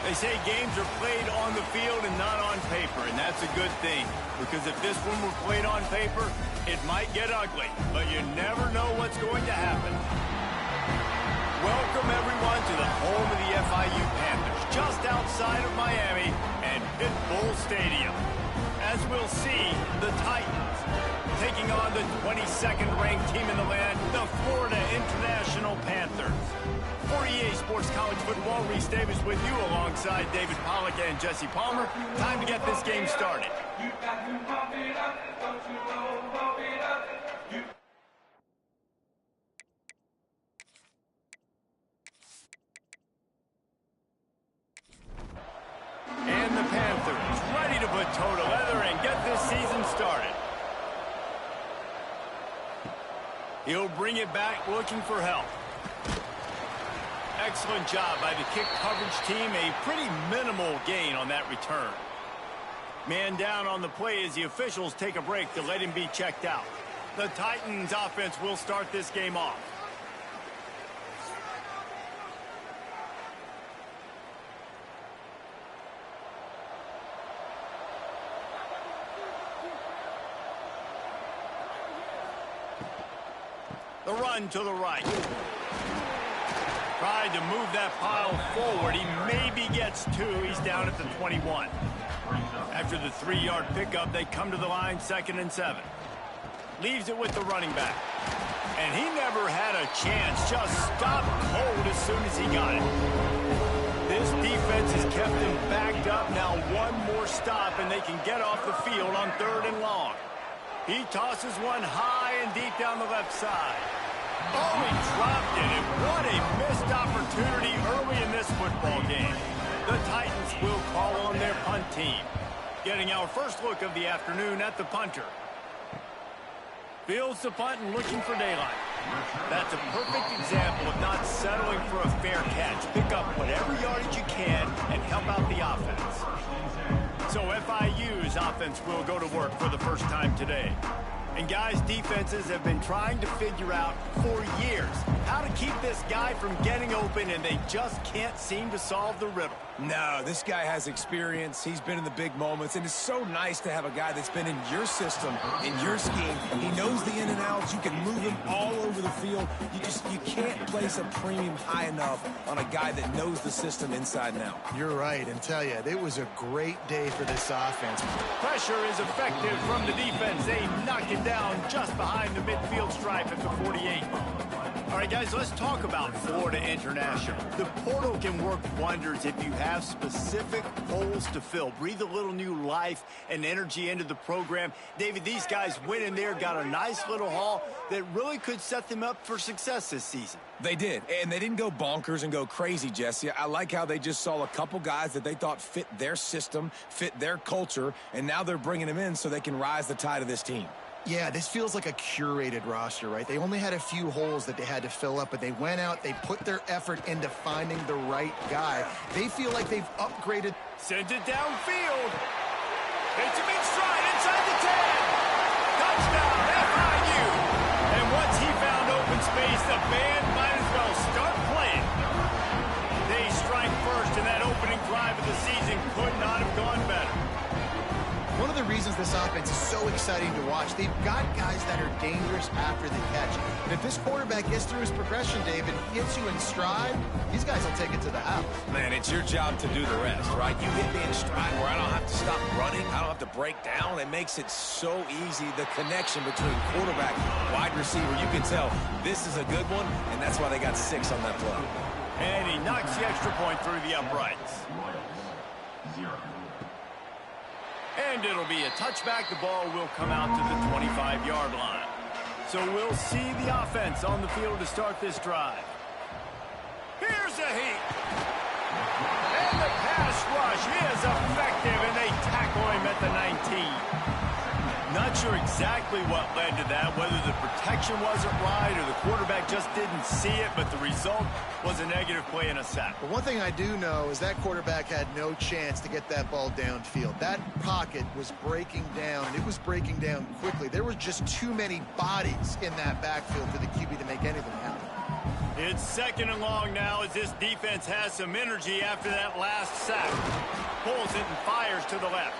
They say games are played on the field and not on paper, and that's a good thing. Because if this one were played on paper, it might get ugly. But you never know what's going to happen. Welcome, everyone, to the home of the FIU Panthers, just outside of Miami and Pit Bull Stadium. As we'll see, the Titans taking on the 22nd ranked team in the land, the Florida International Panthers. For EA Sports College Football, Reese Davis with you alongside David Pollack and Jesse Palmer. Time to get this game started. And the Panthers ready to put toe to leather and get this season started. He'll bring it back looking for help. Excellent job by the kick coverage team. A pretty minimal gain on that return. Man down on the play as the officials take a break to let him be checked out. The Titans offense will start this game off. The run to the right. Tried to move that pile forward. He maybe gets two. He's down at the 21. After the 3-yard pickup, they come to the line, 2nd and 7. Leaves it with the running back. And he never had a chance. Just stopped cold as soon as he got it. This defense has kept him backed up. Now one more stop, and they can get off the field on 3rd and long. He tosses one high and deep down the left side. Oh, he dropped it, and what a missed opportunity early in this football game. The Titans will call on their punt team. Getting our first look of the afternoon at the punter. Fields the punt and looking for daylight. That's a perfect example of not settling for a fair catch. Pick up whatever yardage you can and help out the offense. So FIU's offense will go to work for the first time today. And guys, defenses have been trying to figure out for years how to keep this guy from getting open, and they just can't seem to solve the riddle. No, this guy has experience. He's been in the big moments, and it's so nice to have a guy that's been in your system, in your scheme. He knows the in and outs. You can move him all over the field. You can't place a premium high enough on a guy that knows the system inside and out. You're right, and tell you, it was a great day for this offense. Pressure is effective from the defense. They knock it down just behind the midfield stripe at the 48. All right, guys, let's talk about Florida International. The portal can work wonders if you have specific holes to fill. Breathe a little new life and energy into the program. David, these guys went in there, got a nice little haul that really could set them up for success this season. They did, and they didn't go bonkers and go crazy, Jesse. I like how they just saw a couple guys that they thought fit their system, fit their culture, and now they're bringing them in so they can rise the tide of this team. Yeah, this feels like a curated roster, right? They only had a few holes that they had to fill up, but they went out, they put their effort into finding the right guy. They feel like they've upgraded. Sends it downfield. It's a big stride inside the 10. Touchdown, FIU. And once he found open space, the band might as well start playing. They strike first, and that opening drive of the season could not have gone better. One of the reasons this offense is so exciting to watch, they've got guys that are dangerous after the catch. And if this quarterback gets through his progression, David, hits you in stride, these guys will take it to the house. Man, it's your job to do the rest, right? You hit me in stride where I don't have to stop running. I don't have to break down. It makes it so easy, the connection between quarterback, wide receiver. You can tell this is a good one, and that's why they got 6 on that play. And he knocks the extra point through the uprights. 1-0. And it'll be a touchback. The ball will come out to the 25-yard line. So we'll see the offense on the field to start this drive. Here's a heat. And the pass rush is effective, and they tackle him at the 19. Not sure exactly what led to that, whether the protection wasn't right or the quarterback just didn't see it, but the result was a negative play and a sack. But one thing I do know is that quarterback had no chance to get that ball downfield. That pocket was breaking down, and it was breaking down quickly. There were just too many bodies in that backfield for the QB to make anything happen. It's 2nd and long now as this defense has some energy after that last sack. Pulls it and fires to the left.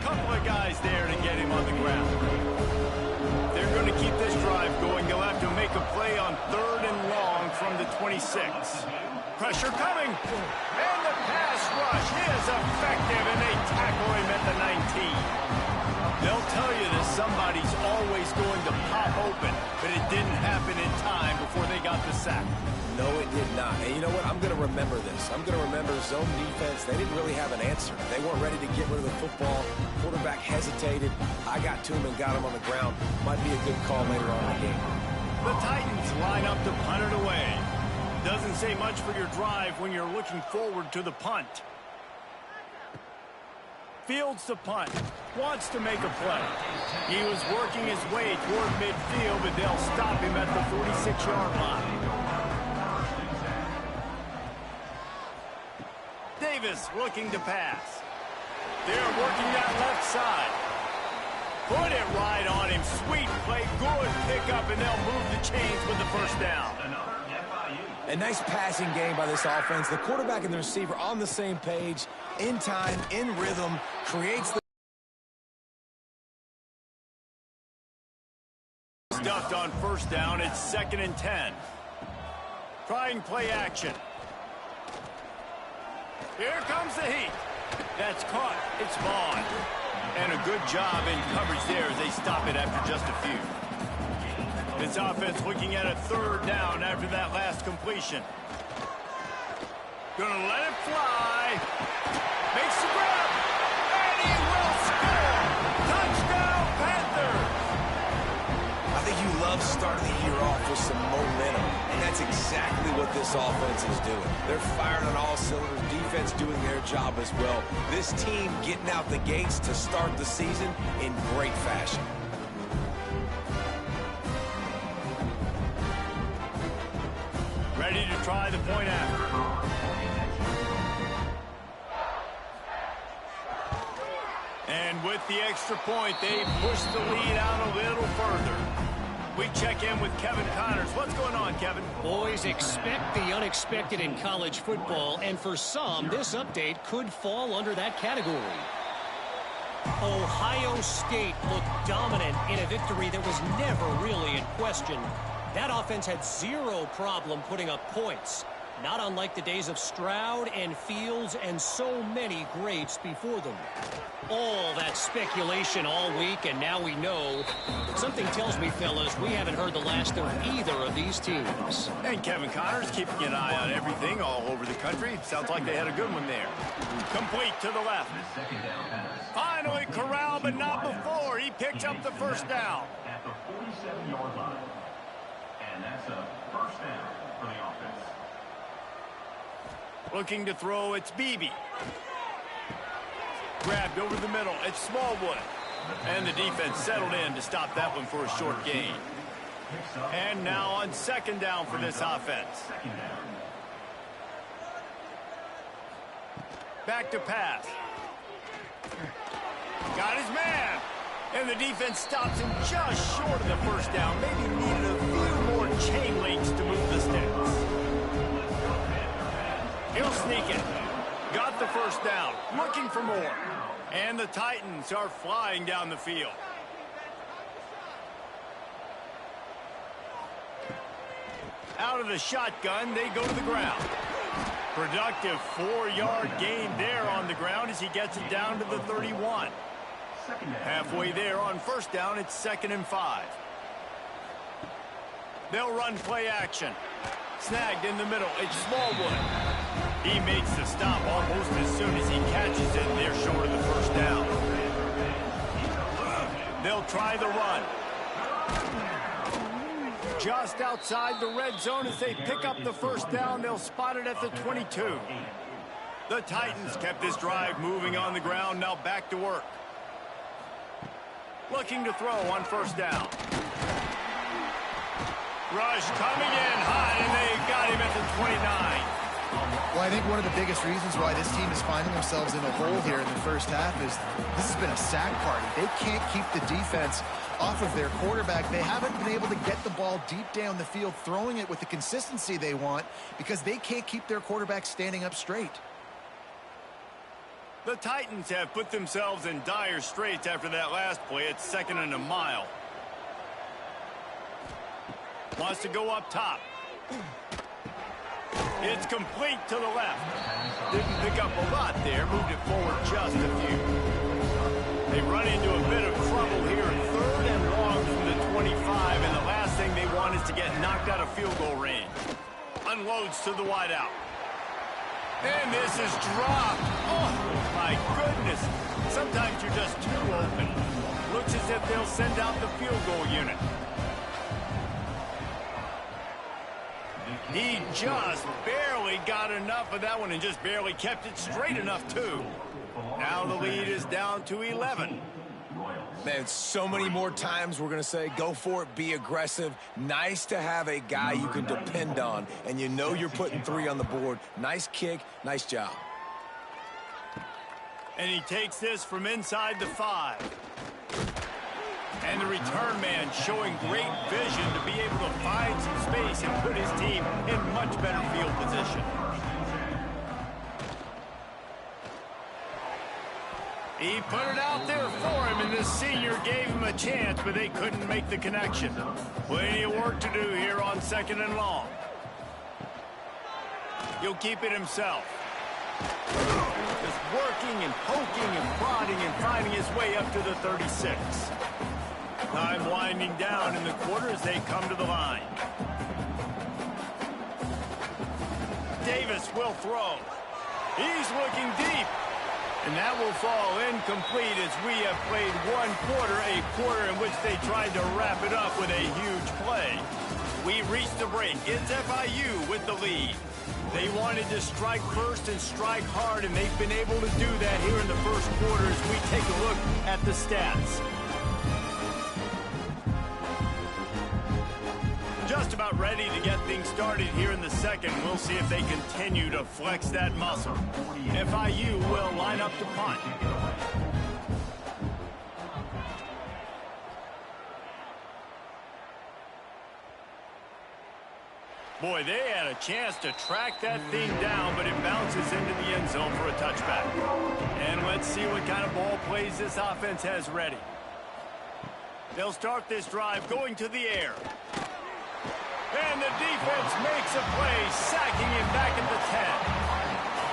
Couple of guys there to get him on the ground. They're going to keep this drive going. They'll have to make a play on 3rd and long from the 26. Pressure coming. And the pass rush is effective, and they tackle him at the 19. They'll tell you that somebody's always going to pop open, but it didn't happen in time before they got the sack. No, it did not. And you know what? I'm going to remember this. I'm going to remember zone defense. They didn't really have an answer. They weren't ready to get rid of the football. Quarterback hesitated. I got to him and got him on the ground. Might be a good call later on in the game. The Titans line up to punt it away. Doesn't say much for your drive when you're looking forward to the punt. Fields the punt. Wants to make a play. He was working his way toward midfield, but they'll stop him at the 46-yard line. Davis looking to pass. They're working that left side. Put it right on him. Sweet play. Good pickup, and they'll move the chains with the first down. A nice passing game by this offense. The quarterback and the receiver on the same page, in time, in rhythm, creates the... Stuffed on first down. It's 2nd and 10. Trying play action. Here comes the heat. That's caught. It's Vaughn. And a good job in coverage there as they stop it after just a few. This offense looking at a 3rd down after that last completion. Gonna let it fly. Makes the grab. And he will score. Touchdown, Panthers. I think you love starting the year off with some momentum. And that's exactly what this offense is doing. They're firing on all cylinders. Defense doing their job as well. This team getting out the gates to start the season in great fashion. Ready to try the point after. And with the extra point, they push the lead out a little further. We check in with Kevin Connors. What's going on, Kevin? Boys, expect the unexpected in college football, and for some, this update could fall under that category. Ohio State looked dominant in a victory that was never really in question. That offense had zero problem putting up points, not unlike the days of Stroud and Fields and so many greats before them. All that speculation all week, and now we know. Something tells me, fellas, we haven't heard the last of either of these teams. And Kevin Connors keeping an eye on everything all over the country. Sounds like they had a good one there. Complete to the left. Finally corralled, but not before. He picks up the first down. At the 47-yard line. And that's a first down for the offense. Looking to throw, it's Beebe. Grabbed over the middle, it's Smallwood. And the defense settled in to stop that one for a short gain. And now on 2nd down for this offense. Back to pass. Got his man. And the defense stops him just short of the first down. Maybe needed a few more chain links to move the sticks. He'll sneak it. Got the first down. Looking for more. And the Titans are flying down the field. Out of the shotgun, they go to the ground. Productive 4-yard gain there on the ground as he gets it down to the 31. Halfway there on first down, it's 2nd and 5. They'll run play action. Snagged in the middle, it's Smallwood. He makes the stop almost as soon as he catches it. They're short of the first down. They'll try the run. Just outside the red zone as they pick up the first down. They'll spot it at the 22. The Titans kept this drive moving on the ground. Now back to work. Looking to throw on first down. Rush coming in hot, and they got him at the 29. Well, I think one of the biggest reasons why this team is finding themselves in a hole here in the first half is this has been a sack party. They can't keep the defense off of their quarterback. They haven't been able to get the ball deep down the field, throwing it with the consistency they want because they can't keep their quarterback standing up straight. The Titans have put themselves in dire straits after that last play. It's 2nd and a mile. Wants to go up top. It's complete to the left. Didn't pick up a lot there. Moved it forward just a few. They run into a bit of trouble here. 3rd and long from the 25. And the last thing they want is to get knocked out of field goal range. Unloads to the wideout. And this is dropped. Oh, my goodness. Sometimes you're just too open. Looks as if they'll send out the field goal unit. He just barely got enough of that one and just barely kept it straight enough, too. Now the lead is down to 11. Man, so many more times we're going to say, go for it, be aggressive. Nice to have a guy you can depend on, and you know you're putting 3 on the board. Nice kick, nice job. And he takes this from inside the 5. And the return man showing great vision to be able to find some space and put his team in much better field position. He put it out there for him, and the senior gave him a chance, but they couldn't make the connection. Plenty of work to do here on 2nd and long. He'll keep it himself. Just working and poking and prodding and finding his way up to the 36. Time winding down in the quarter as they come to the line. Davis will throw. He's looking deep. And that will fall incomplete as we have played one quarter, a quarter in which they tried to wrap it up with a huge play. We reached the break. It's FIU with the lead. They wanted to strike first and strike hard, and they've been able to do that here in the first quarter as we take a look at the stats. Just about ready to get things started here in the second. We'll see if they continue to flex that muscle. FIU will line up to punt. Boy, they had a chance to track that thing down, but it bounces into the end zone for a touchback. And let's see what kind of ball plays this offense has ready. They'll start this drive going to the air. And the defense makes a play, sacking him back at the 10.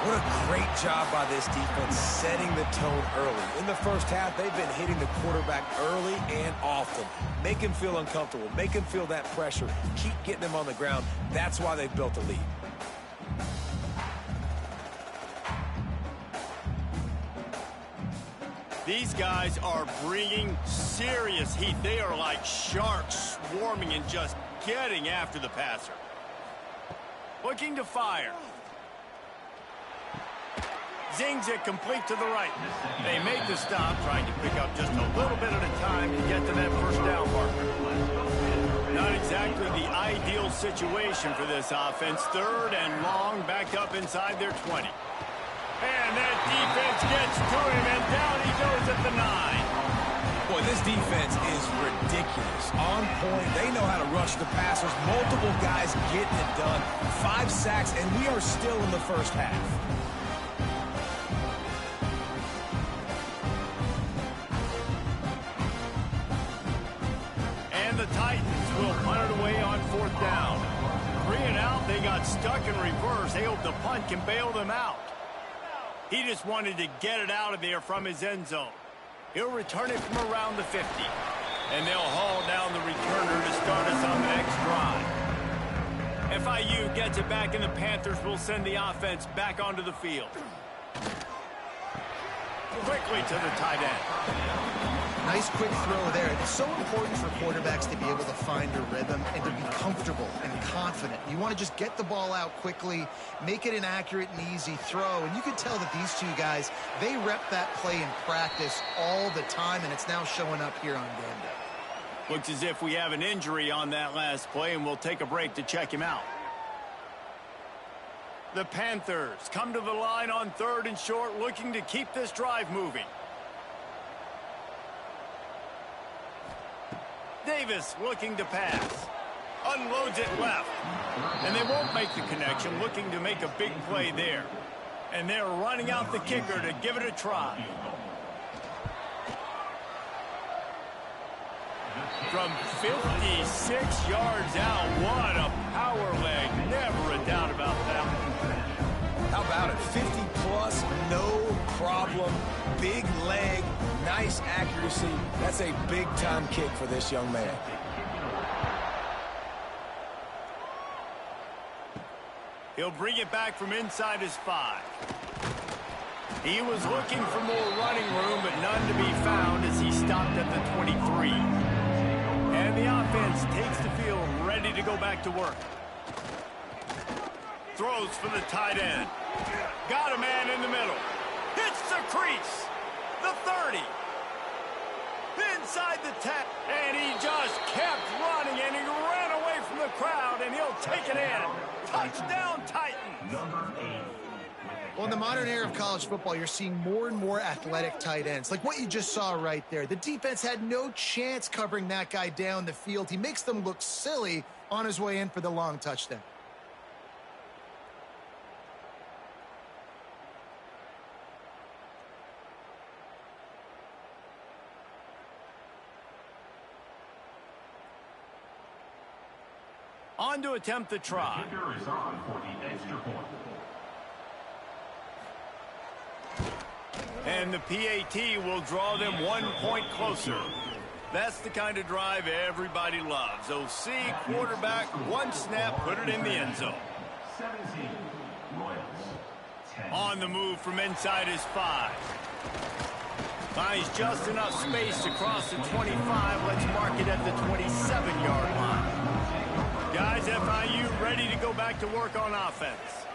What a great job by this defense setting the tone early. In the first half, they've been hitting the quarterback early and often. Make him feel uncomfortable. Make him feel that pressure. Keep getting him on the ground. That's why they've built a lead. These guys are bringing serious heat. They are like sharks swarming and just getting after the passer. Looking to fire. Zings it complete to the right. They make the stop, trying to pick up just a little bit at a time to get to that first down marker. Not exactly the ideal situation for this offense. 3rd and long, back up inside their 20. And that defense gets to him, and down he goes at the 9. Boy, this defense is ridiculous. On point, they know how to rush the passers. Multiple guys getting it done. 5 sacks, and we are still in the first half. And the Titans will punt it away on 4th down. 3 and out, they got stuck in reverse. They hope the punt can bail them out. He just wanted to get it out of there from his end zone. He'll return it from around the 50. And they'll haul down the returner to start us on the next drive. FIU gets it back, and the Panthers will send the offense back onto the field. Quickly to the tight end. Nice quick throw there. It's so important for quarterbacks to be able to find a rhythm and to be comfortable and confident. You want to just get the ball out quickly, make it an accurate and easy throw. And you can tell that these two guys, they rep that play in practice all the time, and it's now showing up here on game day. Looks as if we have an injury on that last play, and we'll take a break to check him out. The Panthers come to the line on 3rd and short, looking to keep this drive moving. Davis looking to pass. Unloads it left. And they won't make the connection, looking to make a big play there. And they're running out the kicker to give it a try. From 56 yards out, what a power leg. Never a doubt about that. How about it? 50-plus, no problem. Big leg, nice accuracy. That's a big-time kick for this young man. He'll bring it back from inside his 5. He was looking for more running room, but none to be found as he stopped at the 23. And the offense takes the field, ready to go back to work. Throws for the tight end. Got a man in the middle. Hits the crease. The 30. Inside the 10. And he just kept running, and he ran away from the crowd, and he'll take it in. Touchdown, Titans. Well, in the modern era of college football, you're seeing more and more athletic tight ends, like what you just saw right there. The defense had no chance covering that guy down the field. He makes them look silly on his way in for the long touchdown. On to attempt the try. Kicker is on for the extra point. And the PAT will draw them 1 point closer. That's the kind of drive everybody loves. OC, quarterback, one snap, put it in the end zone. 17, Royals. 10. On the move from inside his 5. Finds just enough space to cross the 25. Let's mark it at the 27-yard line. Guys, FIU ready to go back to work on offense.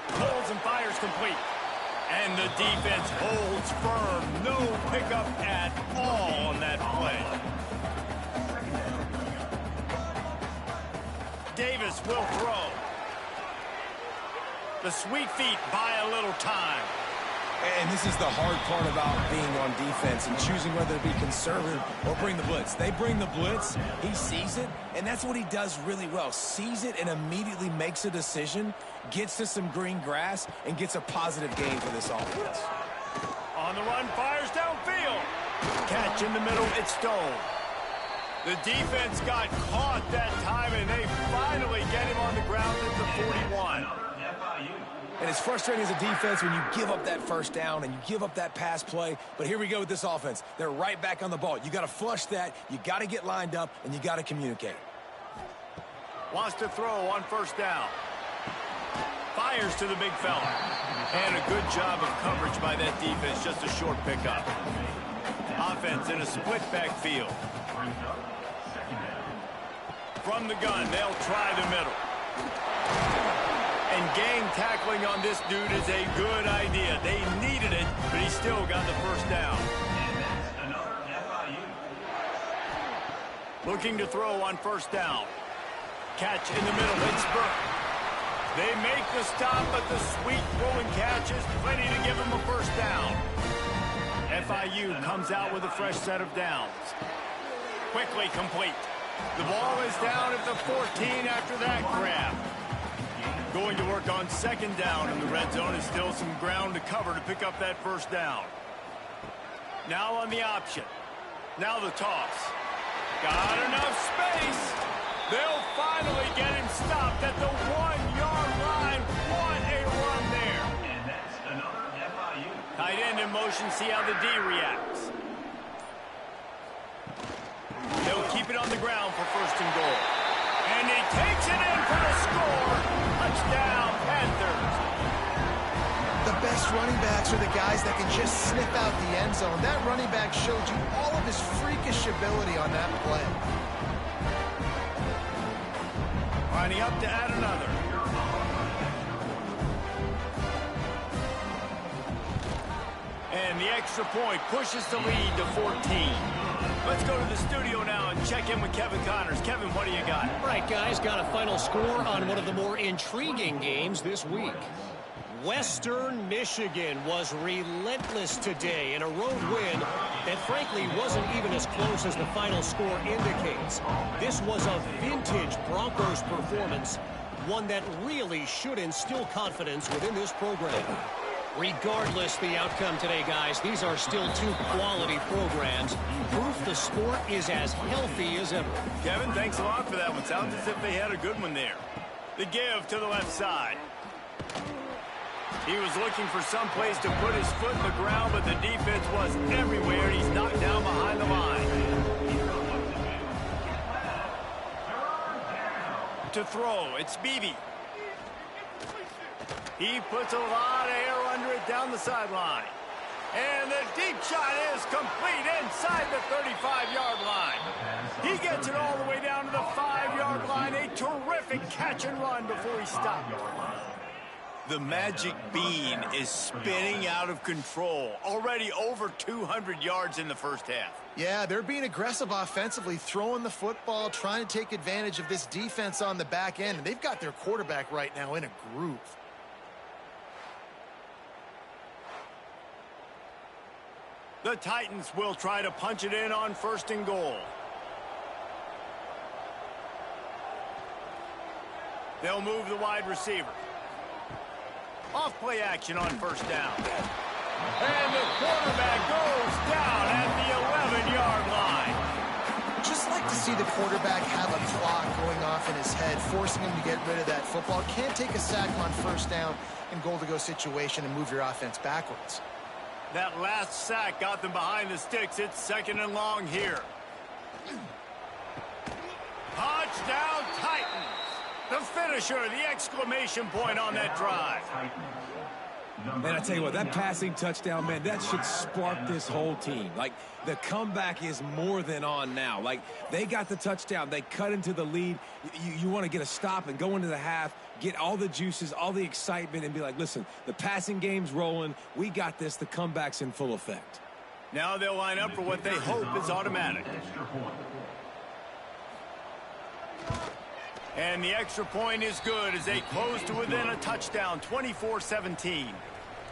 Pulls and fires complete. And the defense holds firm. No pickup at all on that play. Davis will throw. The sweet feet buy a little time. And this is the hard part about being on defense and choosing whether to be conservative or bring the blitz. They bring the blitz, he sees it, and that's what he does really well. Sees it and immediately makes a decision, gets to some green grass, and gets a positive gain for this offense. On the run, fires downfield. Catch in the middle, it's stolen. The defense got caught that time, and they finally get him on the ground at the 41. And it's frustrating as a defense when you give up that first down and you give up that pass play. But here we go with this offense. They're right back on the ball. You got to flush that. You got to get lined up, and you got to communicate. Wants to throw on first down. Fires to the big fella. And a good job of coverage by that defense. Just a short pickup. Offense in a split backfield. From the gun, they'll try the middle. And gang tackling on this dude is a good idea. They needed it, but he still got the first down. And that's another FIU. Looking to throw on first down. Catch in the middle, Pittsburgh. They make the stop, but the sweet throwing catch is plenty to give them a first down. FIU comes out with a fresh set of downs. Quickly complete. The ball is down at the 14 after that grab. Going to work on second down in the red zone is still some ground to cover to pick up that first down. Now on the option. Now the toss. Got enough space. They'll finally get him stopped at the 1-yard line. What a run there. And that's another FIU. Tight end in motion, see how the D reacts. They'll keep it on the ground for first and goal. And he takes it in for the score. Touchdown, Panthers. The best running backs are the guys that can just sniff out the end zone. That running back showed you all of his freakish ability on that play. Lining up to add another. And the extra point pushes the lead to 14. Let's go to the studio now and check in with Kevin Connors. Kevin, what do you got? All right, guys, got a final score on one of the more intriguing games this week. Western Michigan was relentless today in a road win that frankly wasn't even as close as the final score indicates. This was a vintage Broncos performance, one that really should instill confidence within this program. Regardless the outcome today, guys, these are still two quality programs. Proof the sport is as healthy as ever. Kevin, thanks a lot for that one. Sounds as if they had a good one there. The give to the left side. He was looking for some place to put his foot in the ground, but the defense was everywhere. He's knocked down behind the line. To throw, it's Beebe. He puts a lot of air under it down the sideline. And the deep shot is complete inside the 35-yard line. He gets it all the way down to the 5-yard line. A terrific catch and run before he stopped. The magic bean is spinning out of control. Already over 200 yards in the first half. Yeah, they're being aggressive offensively, throwing the football, trying to take advantage of this defense on the back end. And they've got their quarterback right now in a groove. The Titans will try to punch it in on 1st and goal. They'll move the wide receiver. Off play action on 1st down. And the quarterback goes down at the 11-yard line. Just like to see the quarterback have a clock going off in his head, forcing him to get rid of that football. Can't take a sack on 1st down in goal-to-go situation and move your offense backwards. That last sack got them behind the sticks. It's 2nd and long here. Touchdown Titans. The finisher, the exclamation point on that drive. Man, I tell you what, that passing touchdown, man, that should spark this whole team. Like, the comeback is more than on now. Like, they got the touchdown. They cut into the lead. You want to get a stop and go into the half, get all the juices, all the excitement, and be like, listen, the passing game's rolling. We got this. The comeback's in full effect. Now they'll line up for what they hope is automatic. And the extra point is good as they close to within a touchdown, 24-17.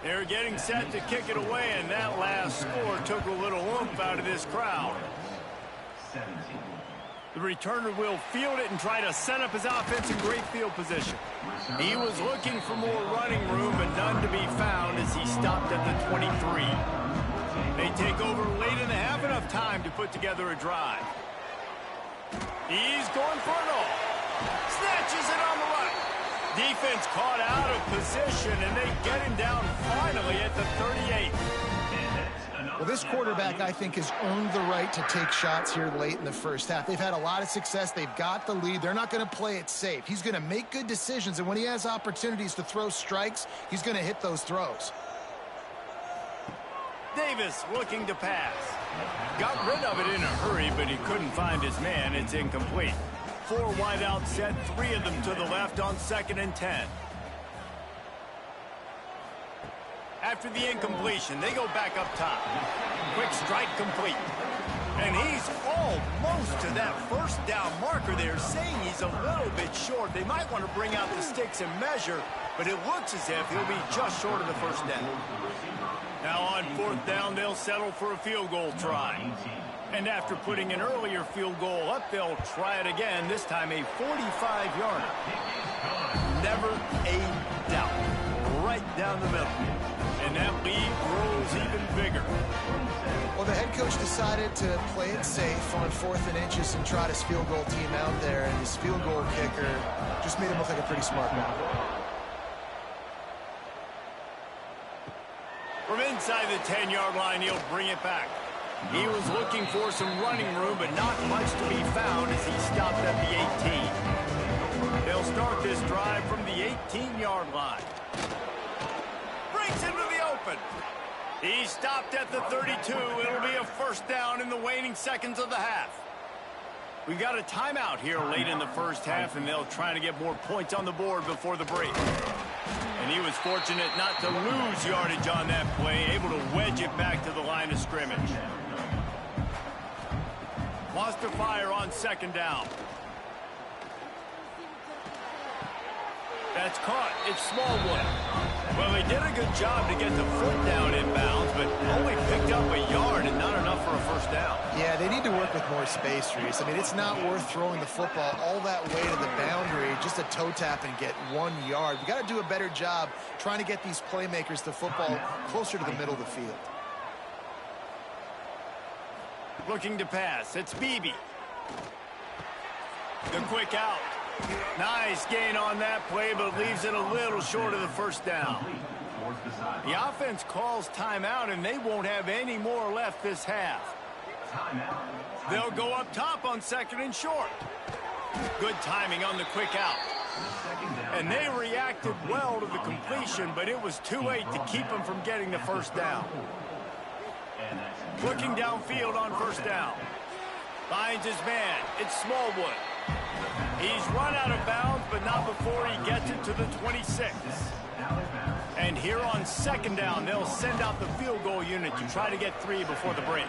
They're getting set to kick it away, and that last score took a little oomph out of this crowd. The returner will field it and try to set up his offense in great field position. He was looking for more running room, but none to be found as he stopped at the 23. They take over late in the half, enough time to put together a drive. He's going for it all. Snatches it on the right. Defense caught out of position, and they get him down finally at the 38. Well, this quarterback, I think, has earned the right to take shots here late in the first half. They've had a lot of success. They've got the lead. They're not going to play it safe. He's going to make good decisions, and when he has opportunities to throw strikes, he's going to hit those throws. Davis looking to pass. Got rid of it in a hurry, but he couldn't find his man. It's incomplete. 4 wide out set, 3 of them to the left on 2nd and 10. After the incompletion, they go back up top. Quick strike complete. And he's almost to that 1st down marker there, saying he's a little bit short. They might want to bring out the sticks and measure, but it looks as if he'll be just short of the 1st down. Now on 4th down, they'll settle for a field goal try. And after putting an earlier field goal up, they'll try it again, this time a 45-yarder. Never a doubt. Right down the middle. And that lead grows even bigger. Well, the head coach decided to play it safe on 4th and inches and trot his field goal team out there, and his field goal kicker just made him look like a pretty smart guy. From inside the 10-yard line, he'll bring it back. He was looking for some running room, but not much to be found as he stopped at the 18. They'll start this drive from the 18-yard line. Breaks into the open. He stopped at the 32. It'll be a 1st down in the waning seconds of the half. We've got a timeout here late in the first half, and they'll try to get more points on the board before the break. And he was fortunate not to lose yardage on that play, able to wedge it back to the line of scrimmage. Wants to fire on second down. That's caught. It's Smallwood. Well, they did a good job to get the foot down inbounds, but only picked up a yard and not enough for a first down. Yeah, they need to work with more space, Reese. I mean, it's not worth throwing the football all that way to the boundary just to toe tap and get 1 yard. We got to do a better job trying to get these playmakers the football closer to the middle of the field. Looking to pass. It's Beebe. The quick out. Nice gain on that play, but leaves it a little short of the first down. The offense calls timeout, and they won't have any more left this half. They'll go up top on second and short. Good timing on the quick out. And they reacted well to the completion, but it was too late to keep them from getting the first down. Looking downfield on first down. Finds his man. It's Smallwood. He's run out of bounds, but not before he gets it to the 26. And here on second down, they'll send out the field goal unit to try to get 3 before the break.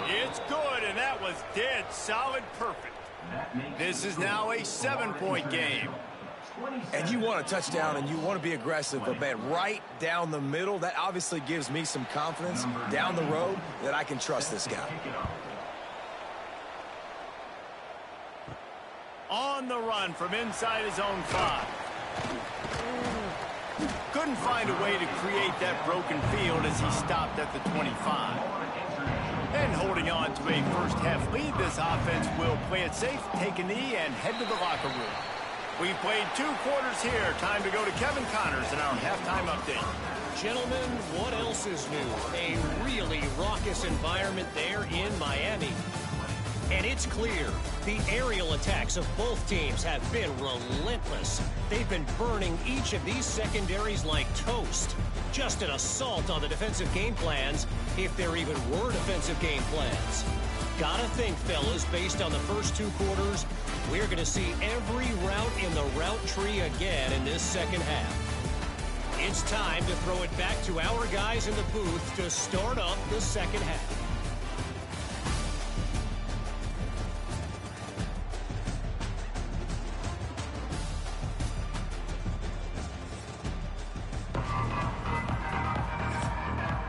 It's good, and that was dead solid perfect. This is now a 7-point game. And you want a touchdown and you want to be aggressive, but man, right down the middle, that obviously gives me some confidence down the road that I can trust this guy. On the run from inside his own 5. Couldn't find a way to create that broken field as he stopped at the 25. And holding on to a first-half lead, this offense will play it safe, take a knee, and head to the locker room. We've played 2 quarters here. Time to go to Kevin Connors in our halftime update. Gentlemen, what else is new? A really raucous environment there in Miami. And it's clear, the aerial attacks of both teams have been relentless. They've been burning each of these secondaries like toast. Just an assault on the defensive game plans, if there even were defensive game plans. Gotta think, fellas, based on the first 2 quarters, we're going to see every route in the route tree again in this second half. It's time to throw it back to our guys in the booth to start up the second half.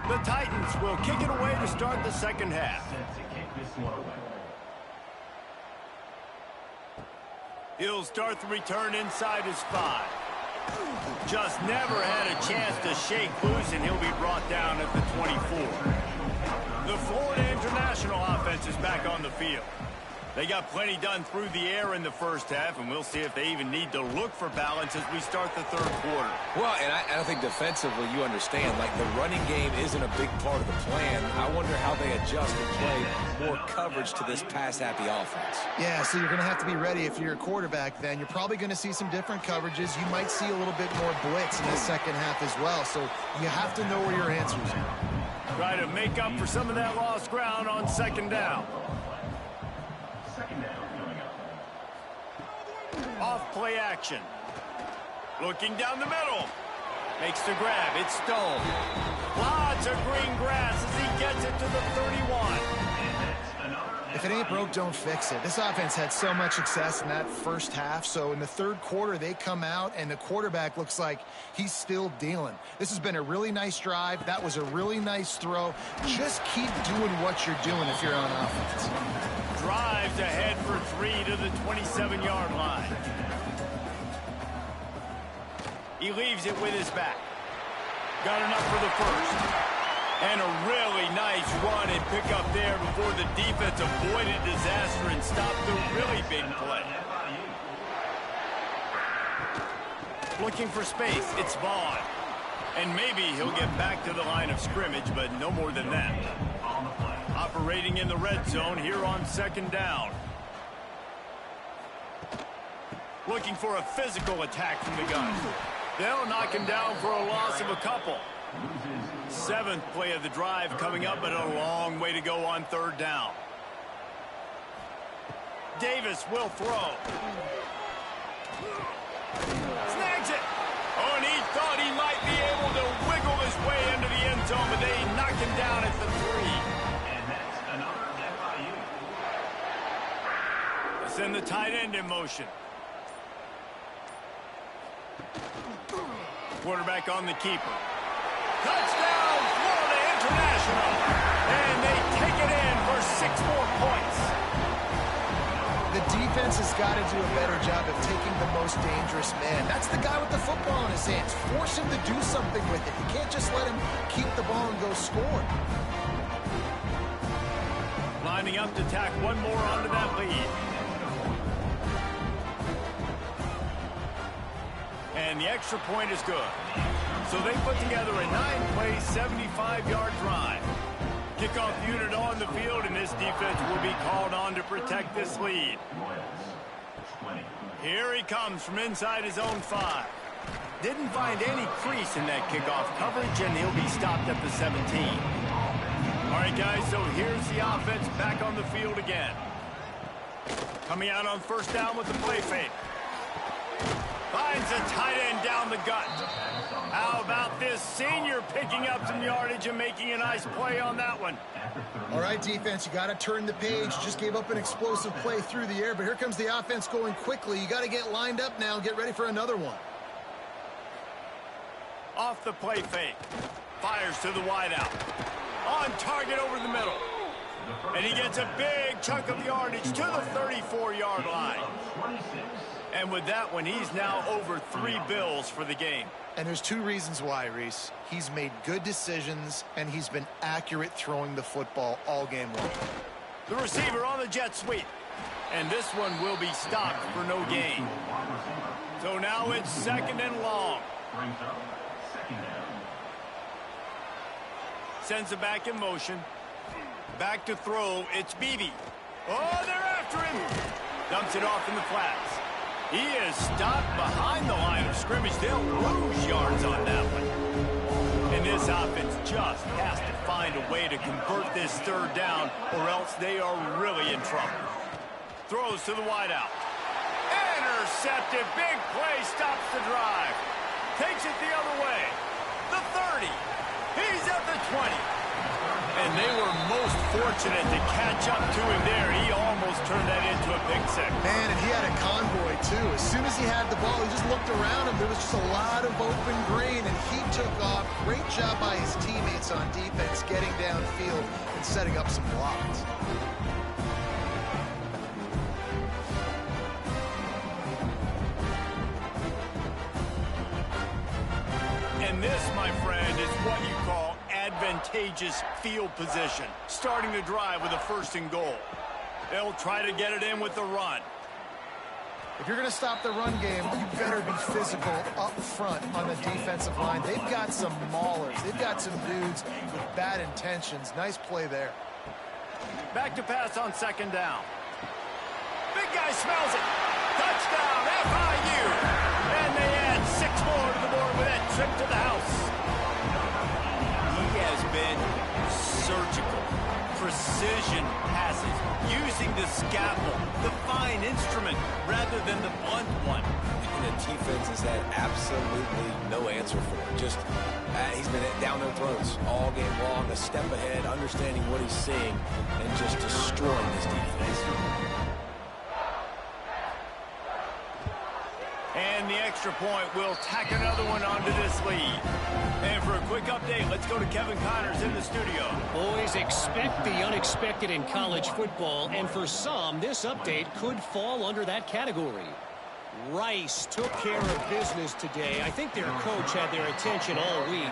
The Titans will kick it away to start the second half. He'll start the return inside his 5. Just never had a chance to shake loose, and he'll be brought down at the 24. The Florida International offense is back on the field. They got plenty done through the air in the first half, and we'll see if they even need to look for balance as we start the third quarter. Well, and I think defensively, you understand, like the running game isn't a big part of the plan. I wonder how they adjust and play more coverage to this pass-happy offense. Yeah, so you're going to have to be ready if you're a quarterback then. You're probably going to see some different coverages. You might see a little bit more blitz in the second half as well, so you have to know where your answers are. Try to make up for some of that lost ground on second down. Off play action. Looking down the middle. Makes the grab. It's Stone. Lots of green grass as he gets it to the 31. If it ain't broke, don't fix it. This offense had so much success in that first half, so in the third quarter, they come out, and the quarterback looks like he's still dealing. This has been a really nice drive. That was a really nice throw. Just keep doing what you're doing if you're on offense. Drives ahead for 3 to the 27-yard line. He leaves it with his back. Got enough for the first. And a really nice run and pick up there before the defense avoided disaster and stopped the really big play. Looking for space, it's Vaughn. And maybe he'll get back to the line of scrimmage, but no more than that. Operating in the red zone here on second down. Looking for a physical attack from the gun. They'll knock him down for a loss of a couple. 7th play of the drive coming up, but a long way to go on third down. Davis will throw. Snags it. Oh, and he thought he might be able to wiggle his way into the end zone, but they knocked him down at the 3. And that's another FIU. Send the tight end in motion. Quarterback on the keeper. Touchdown, Florida International. And they take it in for 6 more points. The defense has got to do a better job of taking the most dangerous man. That's the guy with the football in his hands. Force him to do something with it. You can't just let him keep the ball and go score. Lining up to tack one more onto that lead. And the extra point is good. So they put together a 9-play, 75-yard drive. Kickoff unit on the field, and this defense will be called on to protect this lead. Here he comes from inside his own 5. Didn't find any crease in that kickoff coverage, and he'll be stopped at the 17. All right, guys, so here's the offense back on the field again. Coming out on first down with the play fake. Finds a tight end down the gut. How about this senior picking up some yardage and making a nice play on that one? All right, defense, you got to turn the page. Just gave up an explosive play through the air, but here comes the offense going quickly. You got to get lined up now and get ready for another one. Off the play fake. Fires to the wideout. On target over the middle. And he gets a big chunk of yardage to the 34-yard line. And with that one, he's now over 3 bills for the game. And there's 2 reasons why, Reese. He's made good decisions, and he's been accurate throwing the football all game long. The receiver on the jet sweep. And this one will be stopped for no gain. So now it's 2nd and long. Sends it back in motion. Back to throw. It's Beebe. Oh, they're after him. Dumps it off in the flats. He is stopped behind the line of scrimmage. They'll lose yards on that one. And this offense just has to find a way to convert this 3rd down, or else they are really in trouble. Throws to the wideout. Intercepted. Big play stops the drive. Takes it the other way. The 30. He's at the 20. And they were most fortunate to catch up to him there. He almost turned that into a pick six. Man, and he had a convoy, too. As soon as he had the ball, he just looked around him. There was just a lot of open green, and he took off. Great job by his teammates on defense, getting downfield and setting up some blocks. And this, my friend, is what you call advantageous field position. Starting the drive with a 1st and goal. They'll try to get it in with the run. If you're going to stop the run game, you better be physical up front on the defensive line. They've got some maulers. They've got some dudes with bad intentions. Nice play there. Back to pass on 2nd down. Big guy smells it. Touchdown, FIU. And they add 6 more to the board with that trip to the house. He has been surgical. Precision passes, using the scalpel, the fine instrument, rather than the blunt one. And the defense has had absolutely no answer for him. Just, he's been down their throats all game long, a step ahead, understanding what he's seeing, and just destroying this defense. And the extra point will tack another one onto this lead. And for a quick update, let's go to Kevin Connors in the studio. Boys, expect the unexpected in college football, and for some, this update could fall under that category. Rice took care of business today. I think their coach had their attention all week.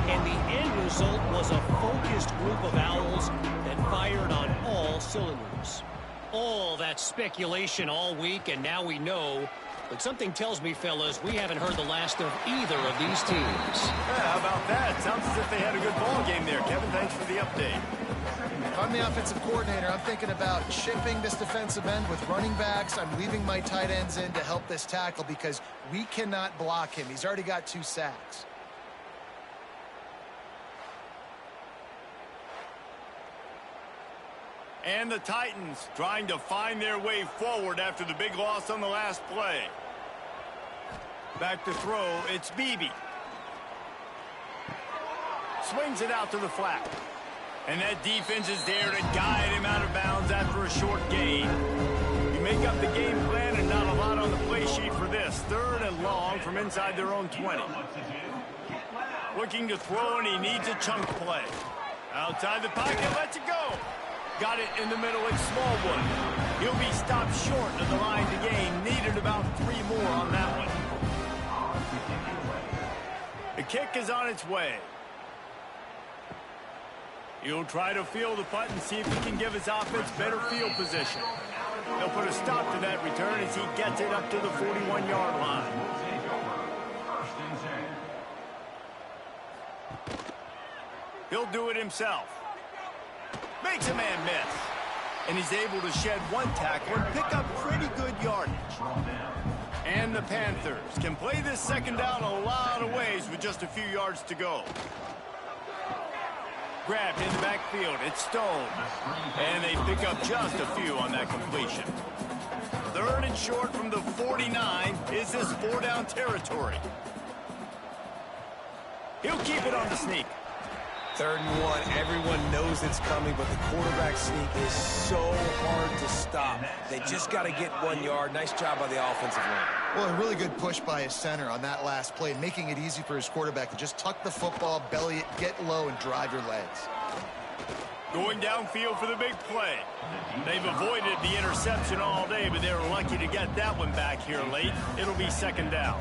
And the end result was a focused group of Owls that fired on all cylinders. All that speculation all week, and now we know. But something tells me, fellas, we haven't heard the last of either of these teams. Yeah, how about that? Sounds as if they had a good ball game there. Kevin, thanks for the update. If I'm the offensive coordinator, I'm thinking about chipping this defensive end with running backs. I'm leaving my tight ends in to help this tackle because we cannot block him. He's already got 2 sacks. And the Titans trying to find their way forward after the big loss on the last play. Back to throw, it's Beebe. Swings it out to the flat. And that defense is there to guide him out of bounds after a short gain. He make up the game plan and not a lot on the play sheet for this. 3rd and long from inside their own 20. Looking to throw, and he needs a chunk play. Outside the pocket, lets it go. Got it in the middle at Smallwood. He'll be stopped short of the line to gain. Needed about 3 more on that one. The kick is on its way. He'll try to field the punt and see if he can give his offense better field position. They'll put a stop to that return as he gets it up to the 41-yard line. He'll do it himself. Makes a man miss. And he's able to shed 1 tackle and pick up pretty good yardage. And the Panthers can play this 2nd down a lot of ways with just a few yards to go. Grabbed in the backfield. It's Stone. And they pick up just a few on that completion. 3rd and short from the 49. Is this 4-down territory? He'll keep it on the sneak. 3rd and 1. Everyone knows it's coming, but the quarterback sneak is so hard to stop. They just got to get 1 yard. Nice job by the offensive line. Well, a really good push by his center on that last play, making it easy for his quarterback to just tuck the football, belly it, get low, and drive your legs. Going downfield for the big play. They've avoided the interception all day, but they're lucky to get that one back here late. It'll be 2nd down.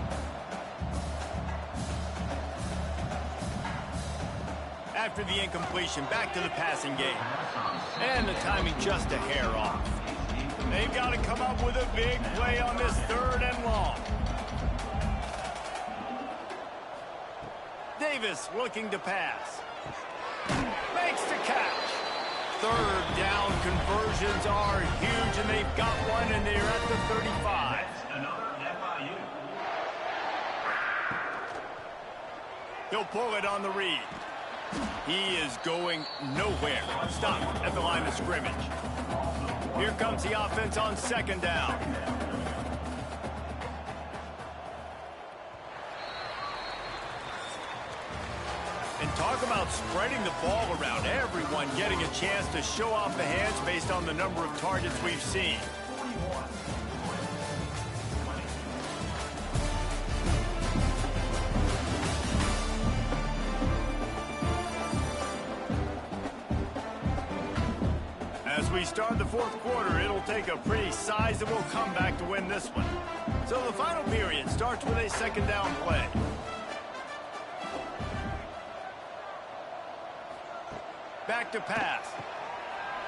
After the incompletion, back to the passing game. And the timing just a hair off. They've got to come up with a big play on this 3rd and long. Davis looking to pass. Makes the catch. 3rd down conversions are huge, and they've got one, and they're at the 35. Another FIU. He'll pull it on the read. He is going nowhere. Stop at the line of scrimmage. Here comes the offense on 2nd down. And talk about spreading the ball around. Everyone getting a chance to show off the hands based on the number of targets we've seen. As we start the 4th quarter, it'll take a pretty sizable comeback to win this one. So the final period starts with a 2nd down play. Back to pass.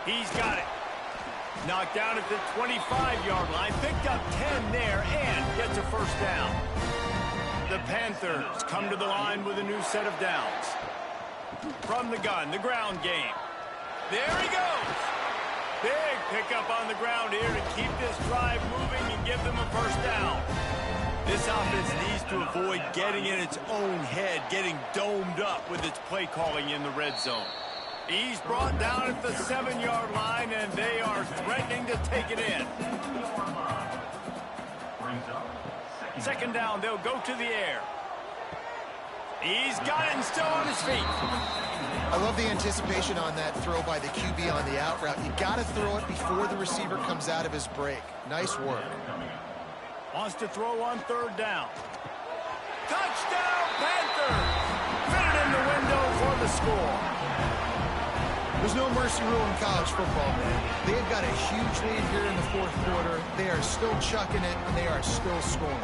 He's got it. Knocked down at the 25-yard line. Picked up 10 there and gets a 1st down. The Panthers come to the line with a new set of downs. From the gun, the ground game. There he goes. Big pickup on the ground here to keep this drive moving and give them a 1st down. This offense needs to avoid getting in its own head, getting domed up with its play calling in the red zone. He's brought down at the 7-yard line, and they are threatening to take it in. 2nd down, they'll go to the air. He's got it and still on his feet. I love the anticipation on that throw by the QB on the out route. You got to throw it before the receiver comes out of his break. Nice work. Wants to throw on 3rd down. Touchdown, Panthers! Fitted in the window for the score. There's no mercy rule in college football, man. They've got a huge lead here in the 4th quarter. They are still chucking it, and they are still scoring.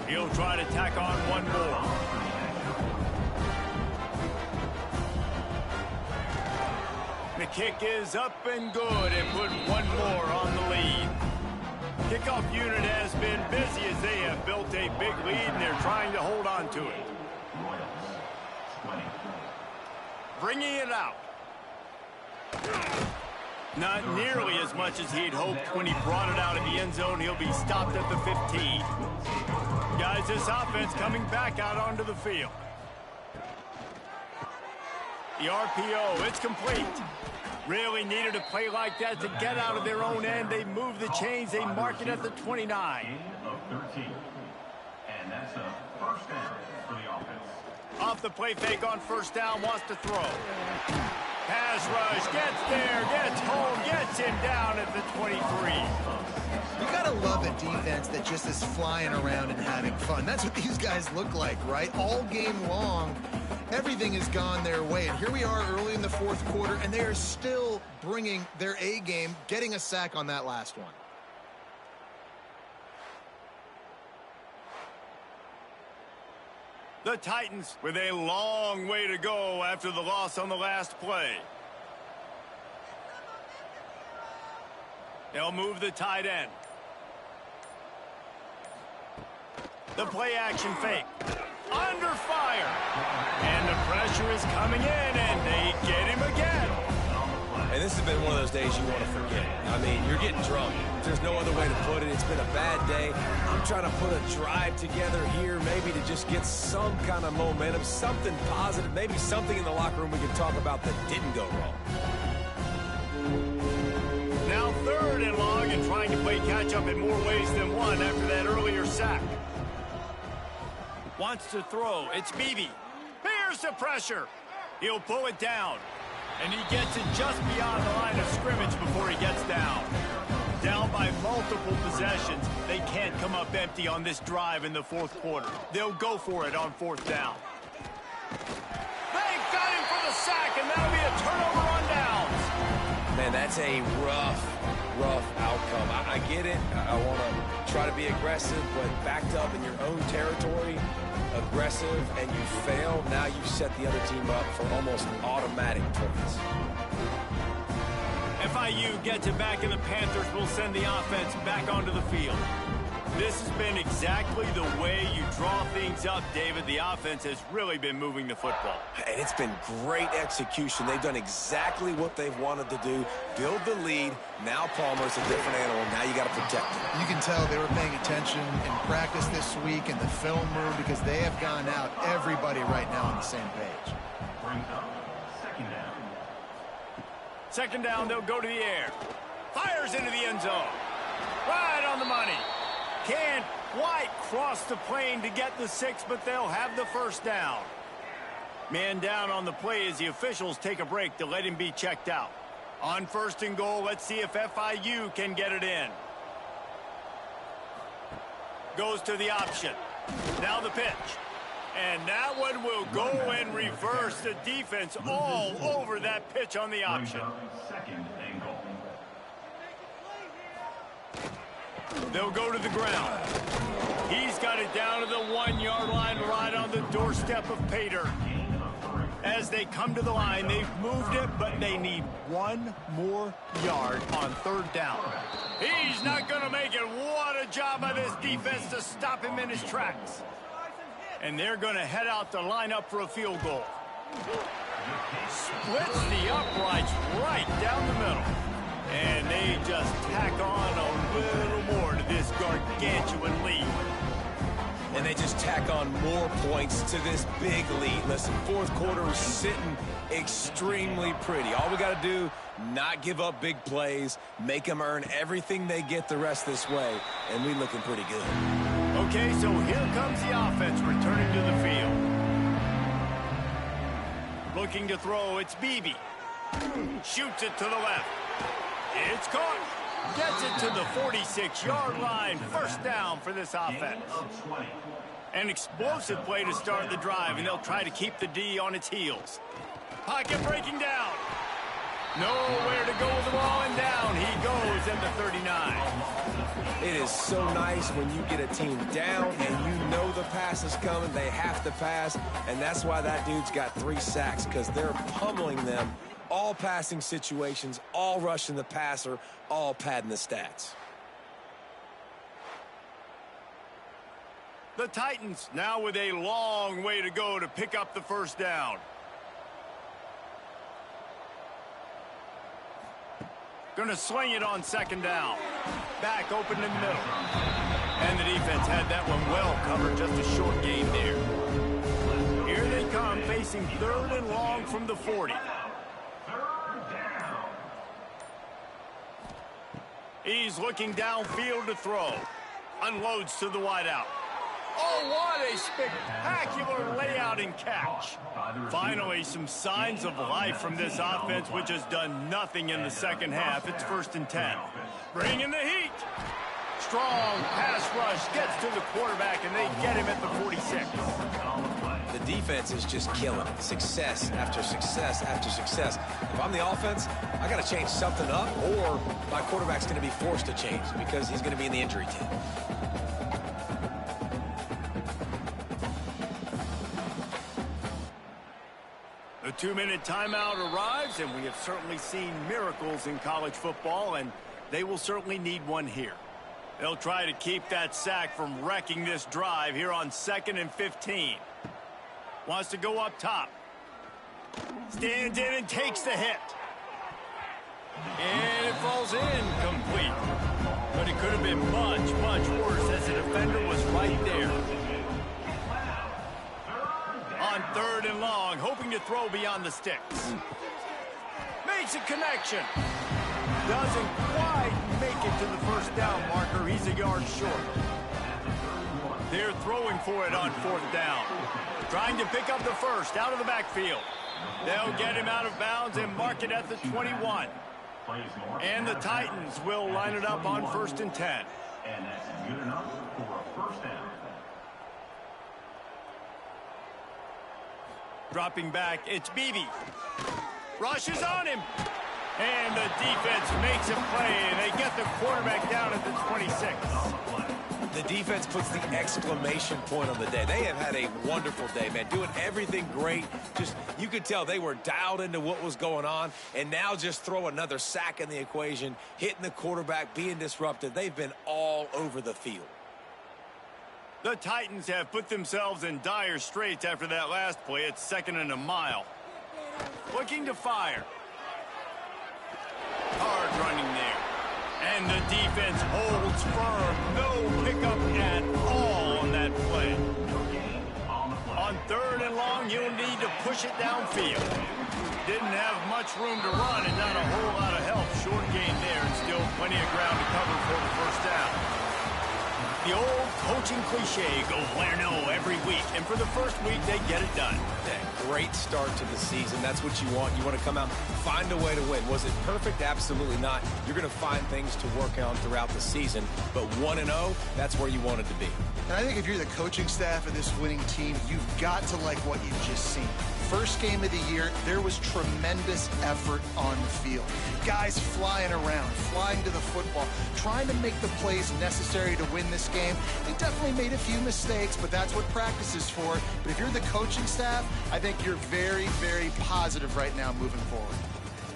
He'll try to tack on 1 more. The kick is up and good, and put 1 more on the lead. Kickoff unit has been busy as they have built a big lead, and they're trying to hold on to it. Bringing it out. Not nearly as much as he'd hoped when he brought it out of the end zone. He'll be stopped at the 15. Guys, this offense coming back out onto the field. The RPO, it's complete. Really needed a play like that to get out of their own end. They move the chains. They mark it at the 29. Of 13. And that's a 1st down for the offense. Off the play fake on first down, wants to throw. Pass rush, gets there, gets home, gets him down at the 23. You gotta love a defense that just is flying around and having fun. That's what these guys look like, right? All game long, everything has gone their way. And here we are early in the fourth quarter, and they are still bringing their A game, getting a sack on that last one. The Titans with a long way to go after the loss on the last play. They'll move the tight end. The play action fake. Under fire. And the pressure is coming in, and they get him again. And this has been one of those days you want to forget. I mean, you're getting drunk. There's no other way to put it. It's been a bad day. I'm trying to put a drive together here, maybe to just get some kind of momentum, something positive, maybe something in the locker room we can talk about that didn't go wrong. Now 3rd and long, and trying to play catch-up in more ways than one after that earlier sack. Wants to throw. It's Beebe. Here's the pressure. He'll pull it down. And he gets it just beyond the line of scrimmage before he gets down. Down by multiple possessions, they can't come up empty on this drive in the fourth quarter. They'll go for it on 4th down. They got him for the sack, and that'll be a turnover on downs. Man, that's a rough outcome. I get it. I want to try to be aggressive, but backed up in your own territory, aggressive, and you fail, now you set the other team up for almost automatic points. FIU gets it back, and the Panthers will send the offense back onto the field. This has been exactly the way you draw things up, David. The offense has really been moving the football. And it's been great execution. They've done exactly what they've wanted to do. Build the lead. Now Palmer's a different animal. Now you got to protect him. You can tell they were paying attention in practice this week in the film room because they have gone out, everybody right now on the same page. Brings up 2nd down. 2nd down, they'll go to the air. Fires into the end zone. Right on the money. Can't quite cross the plane to get the 6, but they'll have the 1st down. Man down on the play as the officials take a break to let him be checked out. On 1st and goal, let's see if FIU can get it in. Goes to the option. Now the pitch. And that one will go in reverse. The defense all over that pitch on the option. 2nd and goal. They'll go to the ground. He's got it down to the 1-yard line right on the doorstep of Pater. As they come to the line, they've moved it, but they need 1 more yard on 3rd down. He's not going to make it. What a job by this defense to stop him in his tracks. And they're going to head out to line up for a field goal. Splits the uprights right down the middle. And they just tack on a little more to this gargantuan lead. And they just tack on more points to this big lead. Listen, 4th quarter is sitting extremely pretty. All we got to do, not give up big plays, make them earn everything they get the rest this way, and we looking pretty good. Okay, so here comes the offense returning to the field. Looking to throw, it's Beebe. Shoots it to the left. It's caught. Gets it to the 46-yard line. 1st down for this offense. An explosive play to start the drive, and they'll try to keep the D on its heels. Pocket breaking down. Nowhere to go with the ball, and down he goes at the 39. It is so nice when you get a team down and you know the pass is coming. They have to pass, and that's why that dude's got 3 sacks, because they're pummeling them. All passing situations, all rushing the passer, all padding the stats. The Titans now with a long way to go to pick up the 1st down. Going to sling it on 2nd down. Back open in the middle. And the defense had that one well covered, just a short gain there. Here they come, facing 3rd and long from the 40. He's looking downfield to throw. Unloads to the wideout. Oh, what a spectacular layout and catch. Finally, some signs of life from this offense, which has done nothing in the second half. It's 1st and 10. Bring in the heat. Strong pass rush gets to the quarterback, and they get him at the 46. The defense is just killing it. Success after success after success. If I'm the offense, I got to change something up, or my quarterback's going to be forced to change because he's going to be in the injury team. The 2-minute timeout arrives, and we have certainly seen miracles in college football, and they will certainly need one here. They'll try to keep that sack from wrecking this drive here on 2nd and 15. Wants to go up top. Stands in and takes the hit. And it falls in complete. But it could have been much, much worse as the defender was right there. On 3rd and long, hoping to throw beyond the sticks. Makes a connection. Doesn't quite make it to the 1st down marker. He's a yard short. They're throwing for it on 4th down. Trying to pick up the 1st out of the backfield. They'll get him out of bounds and mark it at the 21. And the Titans will line it up on 1st and 10. And that's good enough for a 1st down. Dropping back, it's Beebe. Rushes on him. And the defense makes a play, and they get the quarterback down at the 26. The defense puts the exclamation point on the day. They have had a wonderful day, man, doing everything great. Just, you could tell they were dialed into what was going on, and now just throw another sack in the equation, hitting the quarterback, being disrupted. They've been all over the field. The Titans have put themselves in dire straits after that last play. It's 2nd and a mile. Looking to fire. Hard running there. And the defense holds firm. No pickup at all on that play. On 3rd and long, you'll need to push it downfield. Didn't have much room to run and not a whole lot of help. Short gain there and still plenty of ground to cover for the 1st down. The old coaching cliche, go win or no every week. And for the 1st week, they get it done. Great start to the season. That's what you want. You want to come out, find a way to win. Was it perfect? Absolutely not. You're going to find things to work on throughout the season. But 1-0, that's where you want it to be. And I think if you're the coaching staff of this winning team, you've got to like what you've just seen. First game of the year, there was tremendous effort on the field. Guys flying around, flying to the football, trying to make the plays necessary to win this game. They definitely made a few mistakes, but that's what practice is for. But if you're the coaching staff, I think you're very, very positive right now moving forward.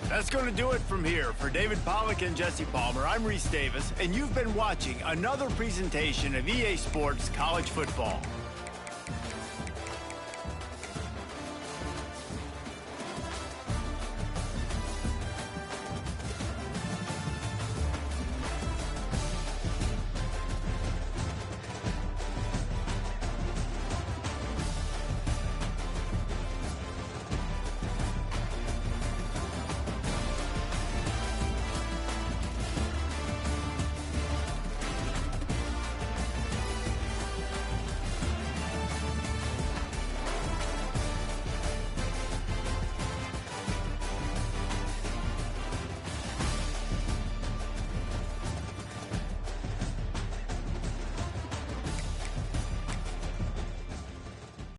That's going to do it from here. For David Pollack and Jesse Palmer, I'm Reese Davis, and you've been watching another presentation of EA Sports College Football.